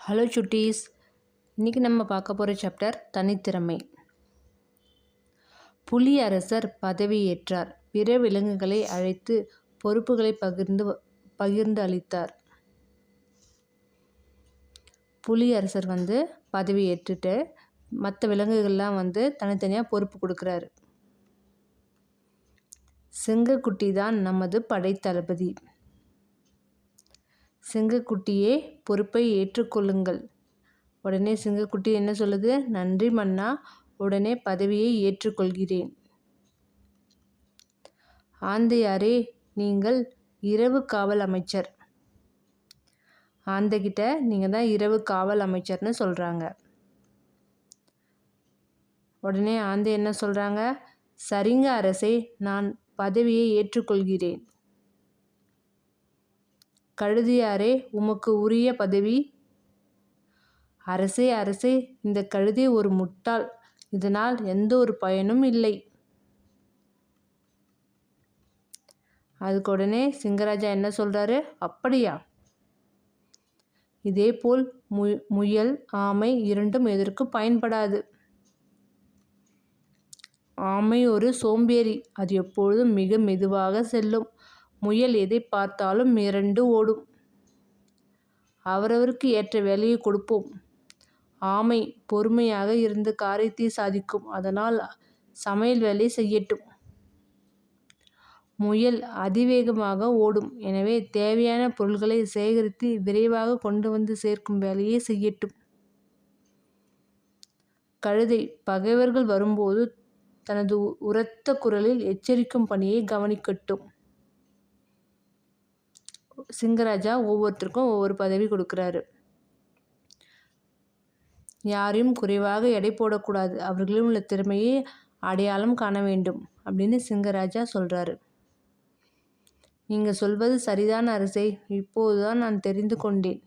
Hello சுட்டீஸ், இன்றைக்கி நம்ம பார்க்க போகிற சாப்டர் தனித்திறமை. புலி அரசர் பதவியேற்றார். பிற விலங்குகளை அழைத்து பொறுப்புகளை பகிர்ந்து அளித்தார். புலி அரசர் பதவி ஏற்றுட்டு மற்ற விலங்குகள்லாம் தனித்தனியாக பொறுப்பு கொடுக்குறாரு. சிங்கக்குட்டி தான் நமது படைத்தளபதி. சிங்கக்குட்டியே, பொறுப்பை ஏற்றுக்கொள்ளுங்கள். உடனே சிங்கக்குட்டி என்ன சொல்லுது? நன்றி மன்னா, உடனே பதவியை ஏற்றுக்கொள்கிறேன். ஆந்தையாரே, நீங்கள் இரவு காவல் அமைச்சர். ஆந்தைகிட்ட நீங்கள் தான் இரவு காவல் அமைச்சர்னு சொல்கிறாங்க. உடனே ஆந்தை என்ன சொல்கிறாங்க? சரிங்க அரசே, நான் பதவியை ஏற்றுக்கொள்கிறேன். கழுதையாரே, உமக்கு உரிய பதவி. அரசே அரசே, இந்த கழுதை ஒரு முட்டாள், இதனால் எந்த ஒரு பயனும் இல்லை. அதுக்கு உடனே சிங்கராஜா என்ன சொல்றாரு? அப்படியா? இதேபோல் முயல், ஆமை இரண்டும் எதற்கும் பயன்படாது. ஆமை ஒரு சோம்பேறி, அது எப்பொழுதும் மிக மெதுவாக செல்லும். முயல் எதை பார்த்தாலும் மிரண்டு ஓடும். அவரவருக்கு ஏற்ற வேலையை கொடுப்போம். ஆமை பொறுமையாக இருந்து காரியத்தை சாதிக்கும், அதனால் சமையல் வேலை செய்யட்டும். முயல் அதிவேகமாக ஓடும், எனவே தேவையான பொருட்களை சேகரித்து விரைவாக கொண்டு வந்து சேர்க்கும் வேலையை செய்யட்டும். கழுதை பகைவர்கள் வரும்போது தனது உரத்த குரலில் எச்சரிக்கும் பணியை கவனிக்கட்டும். சிங்கராஜா ஒவ்வொருத்தருக்கும் ஒவ்வொரு பதவி கொடுக்குறாரு. யாரையும் குறைவாக எடை போடக்கூடாது, அவர்களிடம் உள்ள திறமையை அடையாளம் காண வேண்டும் அப்படின்னு சிங்கராஜா சொல்றாரு. நீங்கள் சொல்வது சரிதான் அரசே, இப்போதுதான் நான் தெரிந்து கொண்டேன்.